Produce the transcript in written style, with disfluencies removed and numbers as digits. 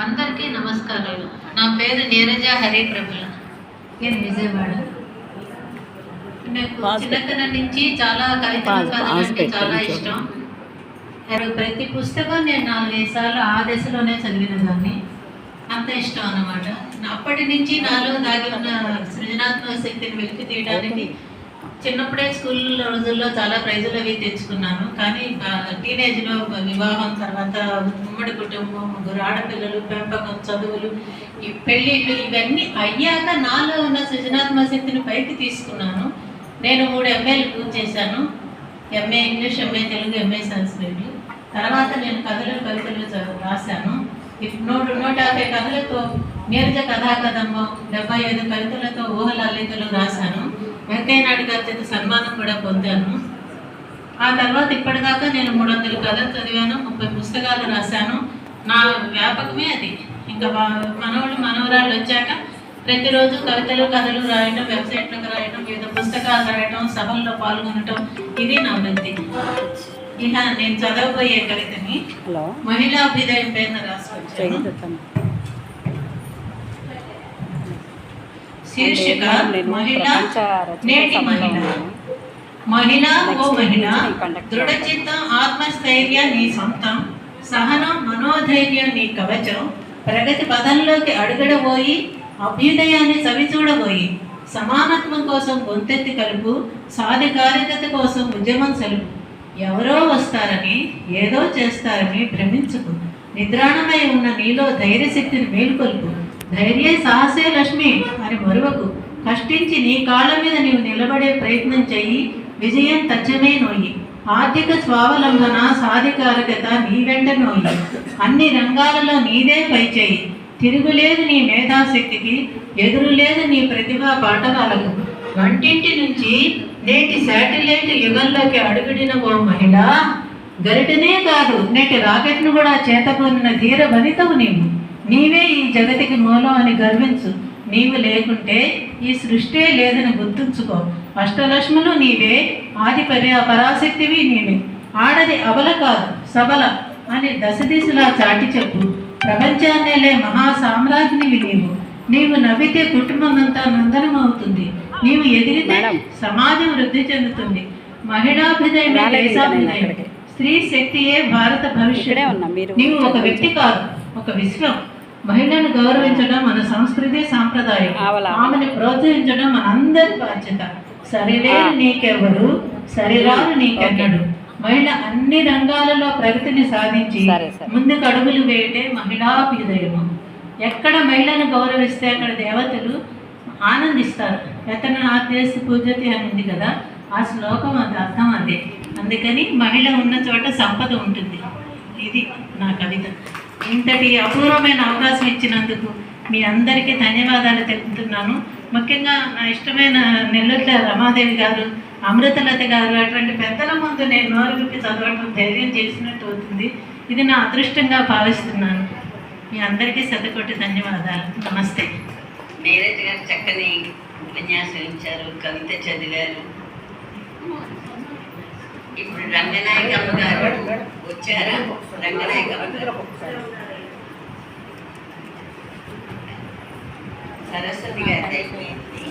అందరికీ నమస్కారాలు. నా పేరు నీరజ హరిప్రభుల. నేను విజయవాడ. నాకు చిన్నతనం నుంచి చాలా కవితలు చదవాలంటే చాలా ఇష్టం. ప్రతి పుస్తకం నేను 4-5 సార్లు ఆ దశలోనే చదివిన దాన్ని. అంత ఇష్టం అన్నమాట. అప్పటి నుంచి నాలో దాగి ఉన్న సృజనాత్మక శక్తిని వెలికి తీయడానికి చిన్నప్పుడే స్కూల్ రోజుల్లో చాలా ప్రైజులు అవి తెచ్చుకున్నాను. కానీ టీనేజ్లో వివాహం తర్వాత ఉమ్మడి కుటుంబం, 3 ఆడపిల్లలు, పెంపకం, చదువులు, ఈ పెళ్ళిళ్ళు ఇవన్నీ అయ్యాక నాలో ఉన్న సృజనాత్మక శక్తిని పైకి తీసుకున్నాను. నేను 3 MAలు పూర్తి చేశాను. MA English, MA Telugu, MA సంస్కృతి. తర్వాత నేను కవితలు రాశాను. 150 కథలతో నీరజ కథాకథంబం, 75 కవితలతో ఊహల అల్లికలు రాశాను. వెంకయ్యనాయుడు గారి చేత సన్మానం కూడా పొందాను. ఆ తర్వాత ఇప్పటిదాకా నేను 300 కథలు చదివాను, 30 పుస్తకాలు రాశాను. నా వ్యాపకమే అది. ఇంకా మనవరాళ్ళు వచ్చాక ప్రతిరోజు కవితలు, కథలు రాయటం, వెబ్సైట్లకు రాయటం, వివిధ పుస్తకాలు రాయటం, సభల్లో పాల్గొనటం, ఇది నా వృత్తి. ఇక నేను చదవబోయే కవితని మహిళాభ్యుదయం పేరున రాసుకొచ్చాను. శీర్షిక మహిళ, నేటి మహిళ. మహిళ ఓ మహిళ, దృఢచిత్తం, ఆత్మస్థైర్య నీ సొంతం, సహనం, మనోధైర్యం నీ కవచం, ప్రగతి పదంలోకి అడుగడబోయి, అభ్యుదయాన్ని చవిచూడబోయి, సమానత్వం కోసం గొంతెత్తి కలుపు, సాధికారికత కోసం ఉద్యమం సలుపు. ఎవరో వస్తారని, ఏదో చేస్తారని భ్రమించుకు, నిద్రాణమై ఉన్న నీలో ధైర్యశక్తిని మేలుకొల్పు. ధైర్య సాహసే లక్ష్మి అని మరువకు, కష్టించి నీ కాళ్ళ మీద నీవు నిలబడే ప్రయత్నం చెయ్యి, విజయం తచ్చమే నోయి. ఆర్థిక స్వావలంబన, సాధికారికత నీ వెంట నోయి. అన్ని రంగాలలో నీదే పై చేయి. తిరుగులేదు నీ మేధాశక్తికి, ఎదురులేదు నీ ప్రతిభా పాఠవాలకు. వంటింటి నుంచి నేటి శాటిలైట్ యుగంలోకి అడుగుడిన ఓ మహిళ, గరిటనే కాదు నేటి రాకెట్ను కూడా చేతకొనిన ధీర వనితవు నీవు. నీవే ఈ జగతికి మూలం అని గర్వించు. నీవు లేకుంటే ఈ సృష్టే లేదని గుర్తుంచుకో. అష్టలక్ష్ములు నీవే, ఆది పరాశక్తివి నీవే. ఆడది అబల కాదు సబల అని దశదిశలా చాటి చెప్పు. ప్రపంచాన్నేలే మహాసామ్రాజ్ఞివి నీవు. నీవు నవ్వితే కుటుంబం అంతా నందనమవుతుంది. నీవు ఎదిగితే సమాజం వృద్ధి చెందుతుంది. మహిళాభ్యుదయమే దేశాభ్యుదయం. స్త్రీ శక్తియే భారత భవిష్యత్తు. నీవు ఒక వ్యక్తి కాదు, ఒక విశ్వం. మహిళను గౌరవించడం మన సంస్కృతి, సాంప్రదాయం. ఆమెను ప్రోత్సహించడం మన అందరి బాధ్యత. సరిలేరు నీకెవరు, సరిరారు నీకెన్నడు. మహిళ అన్ని రంగాలలో ప్రగతిని సాధించి ముందుకు అడుగులు వేయటే మహిళాభ్యుదయము. ఎక్కడ మహిళను గౌరవిస్తే అక్కడ దేవతలు ఆనందిస్తారు. ఎతన ఆదేశ పూజతి అని ఉంది కదా, ఆ శ్లోకం అది అర్థం అదే. అందుకని మహిళ ఉన్న చోట సంపద ఉంటుంది. ఇది నా కవిత. ఇంతటి అపూర్వమైన అవకాశం ఇచ్చినందుకు మీ అందరికీ ధన్యవాదాలు తెలుపుతున్నాను. ముఖ్యంగా నా ఇష్టమైన నెల్లూరులో రమాదేవి గారు, అమృతలత గారు అటువంటి పెద్దల ముందు నేను నోరు విప్పి చదవటం ధైర్యం చేసినట్టు అవుతుంది. ఇది నా అదృష్టంగా భావిస్తున్నాను. మీ అందరికీ శతకోటి ధన్యవాదాలు. నమస్తే. నీరజ్ గారు చక్కని ఉపన్యాసం ఇచ్చారు, కవిత చదివారు. ఇప్పుడు రంగనాయకమ్మ గారు వచ్చారా? రంగనాయకమ్మ గారు, సరస్వతి గారు అయిపోయింది.